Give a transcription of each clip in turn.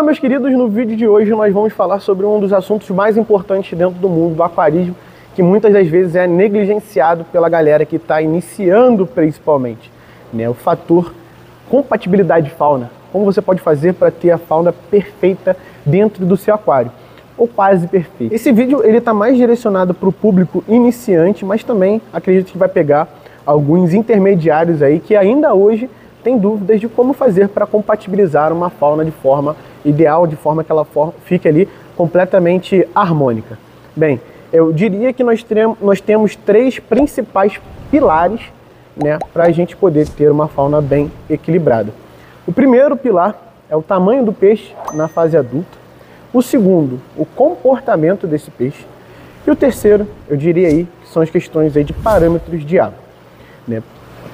Fala, meus queridos, no vídeo de hoje nós vamos falar sobre um dos assuntos mais importantes dentro do mundo do aquarismo, que muitas das vezes é negligenciado pela galera que está iniciando principalmente, né? O fator compatibilidade de fauna. Como você pode fazer para ter a fauna perfeita dentro do seu aquário, ou quase perfeita. Esse vídeo ele está mais direcionado para o público iniciante, mas também acredito que vai pegar alguns intermediários aí que ainda hoje tem dúvidas de como fazer para compatibilizar uma fauna de forma ideal, de forma que ela fique ali completamente harmônica. Bem, eu diria que nós temos três principais pilares, né, para a gente poder ter uma fauna bem equilibrada. O primeiro pilar é o tamanho do peixe na fase adulta. O segundo, o comportamento desse peixe. E o terceiro, eu diria aí, que são as questões aí de parâmetros de água, né?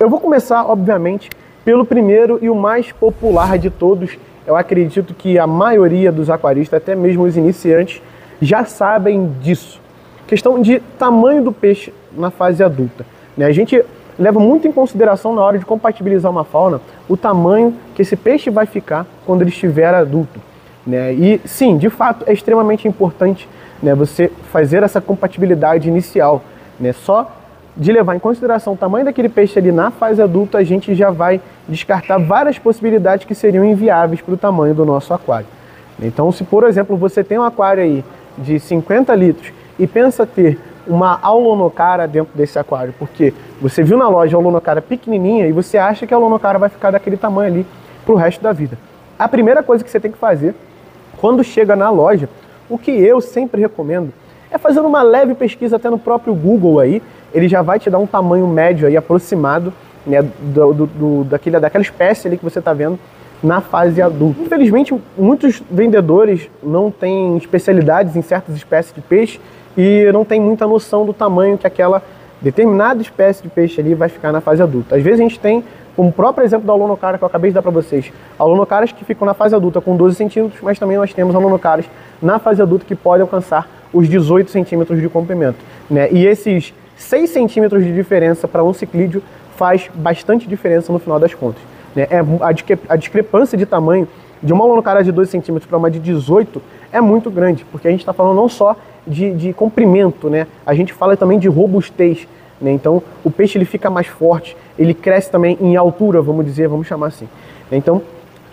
Eu vou começar, obviamente, pelo primeiro e o mais popular de todos. Eu acredito que a maioria dos aquaristas, até mesmo os iniciantes, já sabem disso. Questão de tamanho do peixe na fase adulta, né? A gente leva muito em consideração na hora de compatibilizar uma fauna o tamanho que esse peixe vai ficar quando ele estiver adulto, né? E sim, de fato, é extremamente importante, né, você fazer essa compatibilidade inicial, né? Só de levar em consideração o tamanho daquele peixe ali na fase adulta, a gente já vai descartar várias possibilidades que seriam inviáveis para o tamanho do nosso aquário. Então, se por exemplo você tem um aquário aí de 50 litros e pensa ter uma aulonocara dentro desse aquário, porque você viu na loja a aulonocara pequenininha e você acha que a aulonocara vai ficar daquele tamanho ali para o resto da vida. A primeira coisa que você tem que fazer quando chega na loja, o que eu sempre recomendo, é fazer uma leve pesquisa até no próprio Google aí. Ele já vai te dar um tamanho médio aí aproximado, né, daquela espécie ali que você está vendo na fase adulta. Infelizmente, muitos vendedores não têm especialidades em certas espécies de peixe e não tem muita noção do tamanho que aquela determinada espécie de peixe ali vai ficar na fase adulta. Às vezes a gente tem, como o próprio exemplo da aulonocara que eu acabei de dar para vocês, aulonocaras que ficam na fase adulta com 12 centímetros, mas também nós temos aulonocaras na fase adulta que podem alcançar os 18 centímetros de comprimento, né? E esses 6 centímetros de diferença para um ciclídeo faz bastante diferença no final das contas, né? A discrepância de tamanho de uma aulonocara de 12 centímetros para uma de 18 é muito grande, porque a gente está falando não só de comprimento, né? A gente fala também de robustez, né? Então o peixe ele fica mais forte, ele cresce também em altura, vamos chamar assim. Então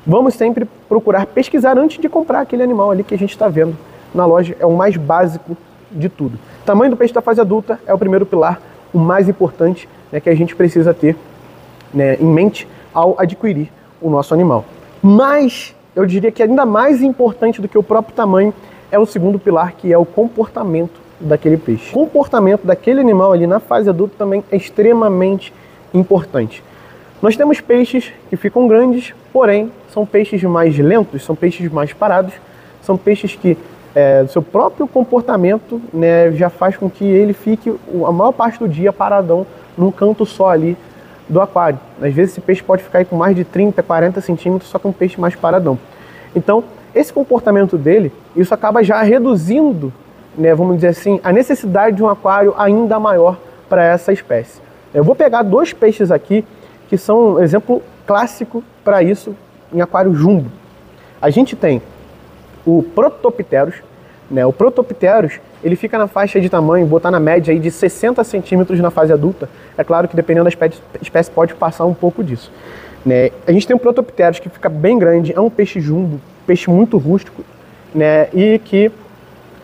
vamos sempre procurar pesquisar antes de comprar aquele animal ali que a gente está vendo na loja, é o mais básico de tudo. O tamanho do peixe da fase adulta é o primeiro pilar, o mais importante, né, que a gente precisa ter, né, em mente ao adquirir o nosso animal. Mas eu diria que ainda mais importante do que o próprio tamanho é o segundo pilar, que é o comportamento daquele peixe. O comportamento daquele animal ali na fase adulta também é extremamente importante. Nós temos peixes que ficam grandes, porém são peixes mais lentos, são peixes mais parados, são peixes que o seu próprio comportamento, né, já faz com que ele fique a maior parte do dia paradão num canto só ali do aquário. Às vezes esse peixe pode ficar aí com mais de 30, 40 centímetros, só que um peixe mais paradão. Então, esse comportamento dele, isso acaba já reduzindo, né, vamos dizer assim, a necessidade de um aquário ainda maior para essa espécie. Eu vou pegar dois peixes aqui que são um exemplo clássico para isso em aquário jumbo. A gente tem o Protopterus, né? O Protopterus, ele fica na faixa de tamanho, botar na média aí de 60 centímetros na fase adulta. É claro que dependendo da espécie pode passar um pouco disso, né? A gente tem o Protopterus que fica bem grande, é um peixe jumbo, peixe muito rústico, né? E que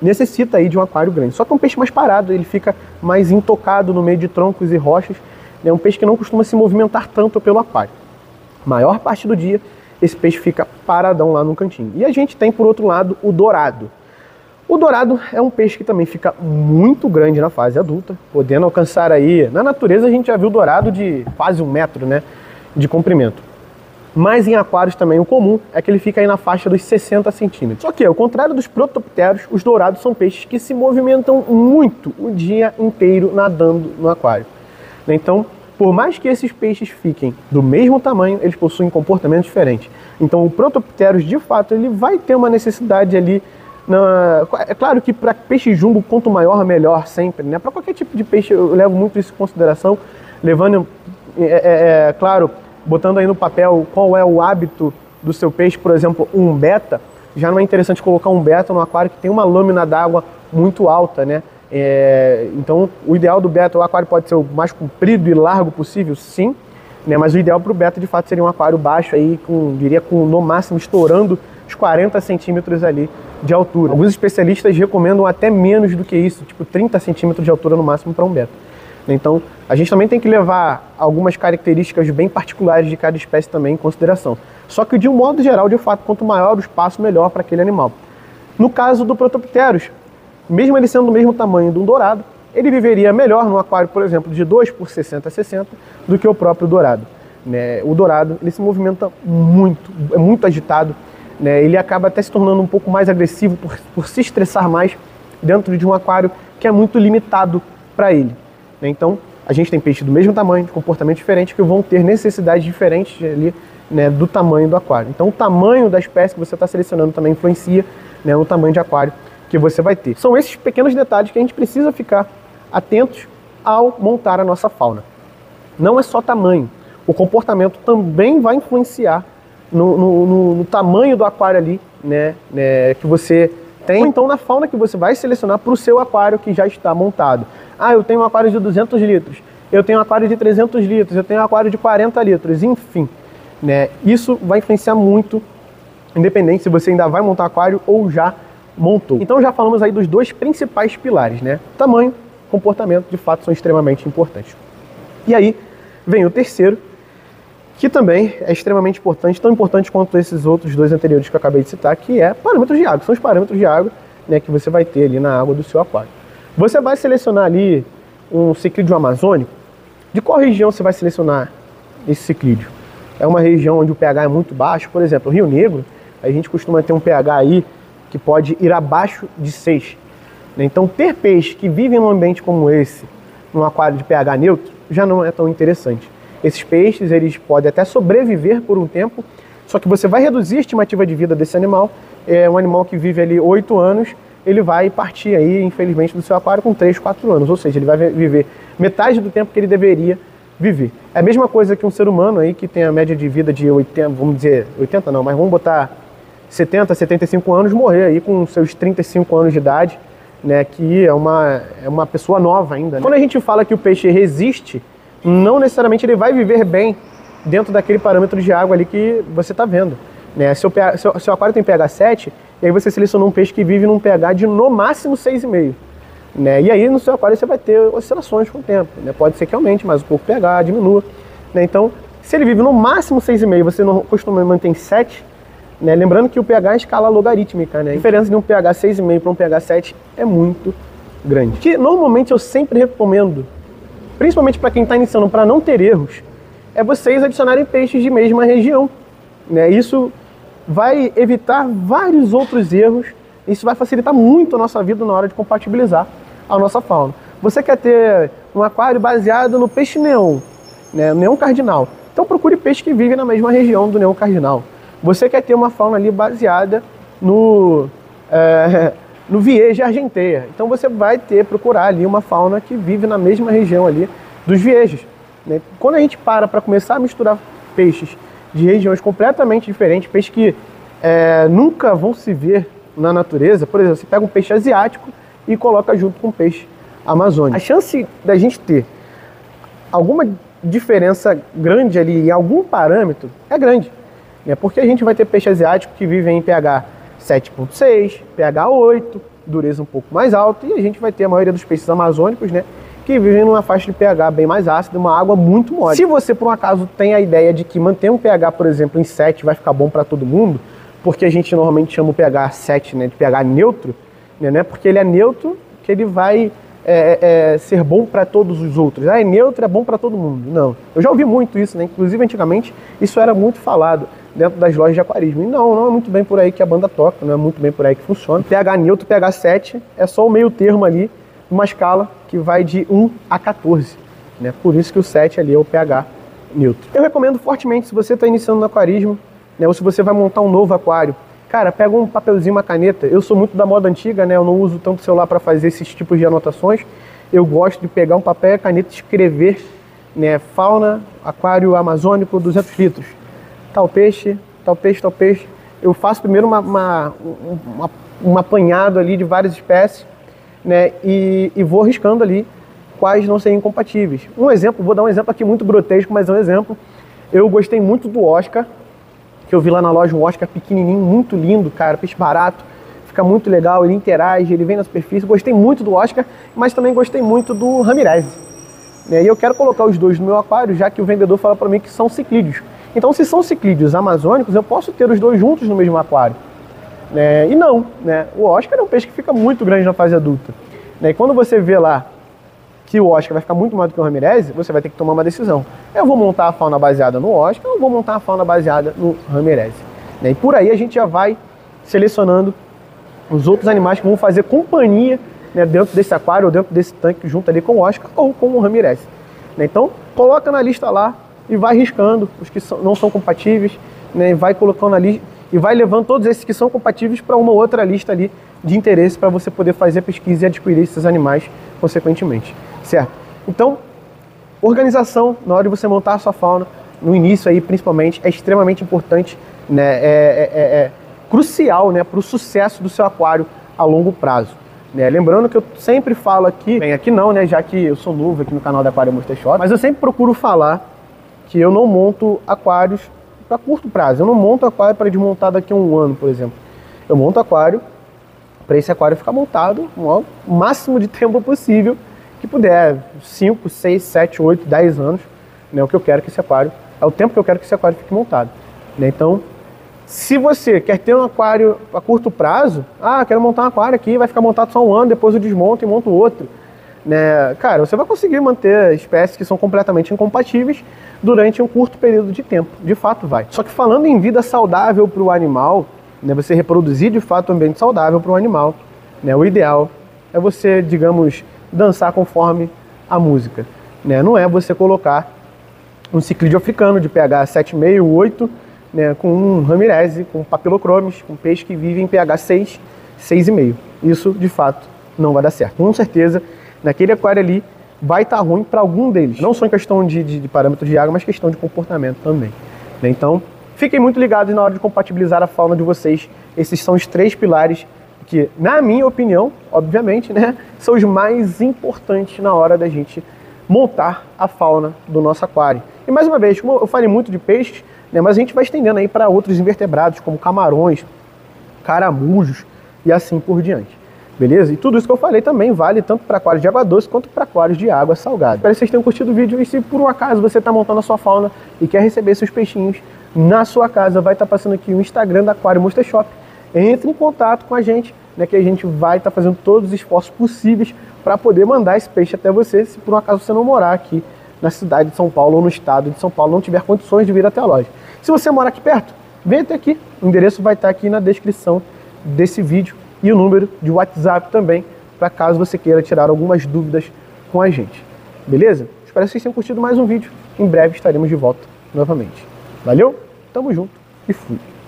necessita aí de um aquário grande. Só que é um peixe mais parado, ele fica mais intocado no meio de troncos e rochas. É um peixe que não costuma se movimentar tanto pelo aquário. Maior parte do dia, esse peixe fica paradão lá no cantinho. E a gente tem, por outro lado, o dourado. O dourado é um peixe que também fica muito grande na fase adulta, podendo alcançar aí... Na natureza a gente já viu dourado de quase 1 metro, né, de comprimento. Mas em aquários também o comum é que ele fica aí na faixa dos 60 centímetros. Só que, ao contrário dos protopteros, os dourados são peixes que se movimentam muito o dia inteiro nadando no aquário. Então, por mais que esses peixes fiquem do mesmo tamanho, eles possuem comportamentos diferentes. Então o Protopterus, de fato, ele vai ter uma necessidade ali. É claro que para peixe jumbo, quanto maior, melhor sempre, né? Para qualquer tipo de peixe, eu levo muito isso em consideração, levando, claro, botando aí no papel qual é o hábito do seu peixe. Por exemplo, um beta já não é interessante colocar um beta no aquário que tem uma lâmina d'água muito alta, né? Então, o ideal do beta, o aquário pode ser o mais comprido e largo possível, sim, né? Mas o ideal para o beta, de fato, seria um aquário baixo, aí, diria com no máximo estourando os 40 centímetros ali de altura. Alguns especialistas recomendam até menos do que isso, tipo 30 centímetros de altura no máximo para um beta. Então, a gente também tem que levar algumas características bem particulares de cada espécie também em consideração. Só que, de um modo geral, de fato, quanto maior o espaço, melhor para aquele animal. No caso do Protopteros, mesmo ele sendo do mesmo tamanho de um dourado, ele viveria melhor num aquário, por exemplo, de 2 por 60 60 do que o próprio dourado, né? O dourado, ele se movimenta muito, é muito agitado, né? Ele acaba até se tornando um pouco mais agressivo por se estressar mais dentro de um aquário que é muito limitado para ele, né? Então, a gente tem peixes do mesmo tamanho, de comportamento diferente, que vão ter necessidades diferentes ali, né, do tamanho do aquário. Então, o tamanho da espécie que você está selecionando também influencia, né, no tamanho de aquário que você vai ter. São esses pequenos detalhes que a gente precisa ficar atentos ao montar a nossa fauna. Não é só tamanho, o comportamento também vai influenciar no tamanho do aquário ali, né, que você tem, ou então na fauna que você vai selecionar para o seu aquário que já está montado. Ah, eu tenho um aquário de 200 litros, eu tenho um aquário de 300 litros, eu tenho um aquário de 40 litros, enfim, né, isso vai influenciar muito, independente se você ainda vai montar aquário ou já montou. Então já falamos aí dos dois principais pilares, né? Tamanho, comportamento, de fato, são extremamente importantes. E aí vem o terceiro, que também é extremamente importante, tão importante quanto esses outros dois anteriores que eu acabei de citar, que é parâmetros de água. São os parâmetros de água, né, que você vai ter ali na água do seu aquário. Você vai selecionar ali um ciclídeo amazônico. De qual região você vai selecionar esse ciclídeo? É uma região onde o pH é muito baixo, por exemplo, o Rio Negro, a gente costuma ter um pH aí que pode ir abaixo de 6. Então, ter peixe que vive num ambiente como esse, num aquário de pH neutro, já não é tão interessante. Esses peixes, eles podem até sobreviver por um tempo, só que você vai reduzir a estimativa de vida desse animal. É um animal que vive ali 8 anos, ele vai partir aí, infelizmente, do seu aquário com 3, 4 anos, ou seja, ele vai viver metade do tempo que ele deveria viver. É a mesma coisa que um ser humano aí que tem a média de vida de 80, vamos dizer, 80 não, mas vamos botar 70, 75 anos, morrer aí com seus 35 anos de idade, né, que é uma pessoa nova ainda, né? Quando a gente fala que o peixe resiste, não necessariamente ele vai viver bem dentro daquele parâmetro de água ali que você está vendo, né? Seu aquário tem pH 7, e aí você selecionou um peixe que vive num pH de no máximo 6,5, né? E aí no seu aquário você vai ter oscilações com o tempo, né? Pode ser que aumente mais um pouco o pH, diminua, né? Então, se ele vive no máximo 6,5, você não costuma manter 7, né? Lembrando que o pH é escala logarítmica, né? A diferença de um pH 6,5 para um pH 7 é muito grande. Que normalmente eu sempre recomendo, principalmente para quem está iniciando, para não ter erros, é vocês adicionarem peixes de mesma região, né? Isso vai evitar vários outros erros, isso vai facilitar muito a nossa vida na hora de compatibilizar a nossa fauna. Você quer ter um aquário baseado no peixe neon, né? Neon cardinal, então procure peixe que vive na mesma região do neon cardinal. Você quer ter uma fauna ali baseada no vieja argenteia, então você vai procurar ali uma fauna que vive na mesma região ali dos viejas, né? Quando a gente para começar a misturar peixes de regiões completamente diferentes, peixes que nunca vão se ver na natureza, por exemplo, você pega um peixe asiático e coloca junto com um peixe amazônico. A chance da gente ter alguma diferença grande ali em algum parâmetro é grande, né? Porque a gente vai ter peixe asiático que vive em pH 7,6, pH 8, dureza um pouco mais alta, e a gente vai ter a maioria dos peixes amazônicos, né, que vivem numa faixa de pH bem mais ácida, uma água muito mole. Se você, por um acaso, tem a ideia de que manter um pH, por exemplo, em 7 vai ficar bom para todo mundo, porque a gente normalmente chama o pH 7, né, de pH neutro, né, não é porque ele é neutro que ele vai ser bom para todos os outros. É neutro, é bom para todo mundo. Não. Eu já ouvi muito isso, né? Inclusive, antigamente, isso era muito falado dentro das lojas de aquarismo. E não é muito bem por aí que a banda toca, não é muito bem por aí que funciona. pH neutro, pH 7 é só o meio termo ali, uma escala que vai de 1 a 14, né? Por isso que o 7 ali é o pH neutro. Eu recomendo fortemente, se você está iniciando no aquarismo, né, ou se você vai montar um novo aquário, cara, pega um papelzinho, uma caneta. Eu sou muito da moda antiga, né? Eu não uso tanto celular para fazer esses tipos de anotações. Eu gosto de pegar um papel e a caneta e escrever, né, fauna, aquário amazônico, 200 litros. Tal peixe, tal peixe, tal peixe. eu faço primeiro um apanhado ali de várias espécies, né, e vou riscando ali quais não seriam compatíveis. Um exemplo, vou dar um exemplo aqui muito grotesco, mas é um exemplo. Eu gostei muito do Oscar, que eu vi lá na loja, um Oscar pequenininho, muito lindo, cara, peixe barato, fica muito legal, ele interage, ele vem na superfície. Gostei muito do Oscar, mas também gostei muito do Ramirez. E eu quero colocar os dois no meu aquário, já que o vendedor fala para mim que são ciclídeos. Então, se são ciclídeos amazônicos, eu posso ter os dois juntos no mesmo aquário. E não, né? O Oscar é um peixe que fica muito grande na fase adulta. E quando você vê lá que o Oscar vai ficar muito maior do que o Ramirez, você vai ter que tomar uma decisão. Eu vou montar a fauna baseada no Oscar ou vou montar a fauna baseada no Ramirez? E por aí a gente já vai selecionando os outros animais que vão fazer companhia, né, dentro desse aquário ou dentro desse tanque junto ali com o Oscar ou com o Ramirez. Então, coloca na lista lá e vai riscando os que não são compatíveis, né, vai colocando ali e vai levando todos esses que são compatíveis para uma outra lista ali de interesse para você poder fazer pesquisa e adquirir esses animais consequentemente, certo? Então, organização na hora de você montar a sua fauna, no início aí principalmente, é extremamente importante, né, é crucial, né, para o sucesso do seu aquário a longo prazo. Lembrando que eu sempre falo aqui, bem, aqui não, né, já que eu sou novo aqui no canal da Aquário Monster Shop, mas eu sempre procuro falar que eu não monto aquários para curto prazo. Eu não monto aquário para desmontar daqui a um ano, por exemplo. Eu monto aquário para esse aquário ficar montado o máximo de tempo possível que puder, 5, 6, 7, 8, 10 anos, né, o que eu quero que esse aquário, é o tempo que eu quero que esse aquário fique montado. Então, se você quer ter um aquário a curto prazo, quero montar um aquário aqui, vai ficar montado só um ano, depois eu desmonto e monto outro, né? Cara, você vai conseguir manter espécies que são completamente incompatíveis durante um curto período de tempo, de fato vai. Só que falando em vida saudável para o animal, né, você reproduzir de fato um ambiente saudável para o animal, né, o ideal é você, digamos, dançar conforme a música, né? Não é você colocar um ciclídeo africano de pH 7,5, 8, né, com um Ramirez, com papilochromis, com peixe que vive em pH 6, 6,5. Isso, de fato, não vai dar certo. Com certeza, naquele aquário ali, vai estar ruim para algum deles. Não só em questão de parâmetros de água, mas questão de comportamento também. Então, fiquem muito ligados na hora de compatibilizar a fauna de vocês. Esses são os 3 pilares que, na minha opinião, obviamente, né, são os mais importantes na hora da gente montar a fauna do nosso aquário. E mais uma vez, como eu falei muito de peixes, né, mas a gente vai estendendo aí para outros invertebrados, como camarões, caramujos e assim por diante. Beleza? E tudo isso que eu falei também vale tanto para aquários de água doce quanto para aquários de água salgada. Espero que vocês tenham curtido o vídeo e se por um acaso você está montando a sua fauna e quer receber seus peixinhos na sua casa, vai estar passando aqui o Instagram da Aquário Monster Shop. Entre em contato com a gente, né, que a gente vai estar fazendo todos os esforços possíveis para poder mandar esse peixe até você, se por um acaso você não morar aqui na cidade de São Paulo ou no estado de São Paulo, não tiver condições de vir até a loja. Se você mora aqui perto, vem até aqui. O endereço vai estar aqui na descrição desse vídeo e o número de WhatsApp também, para caso você queira tirar algumas dúvidas com a gente. Beleza? Espero que vocês tenham curtido mais um vídeo. Em breve estaremos de volta novamente. Valeu? Tamo junto e fui!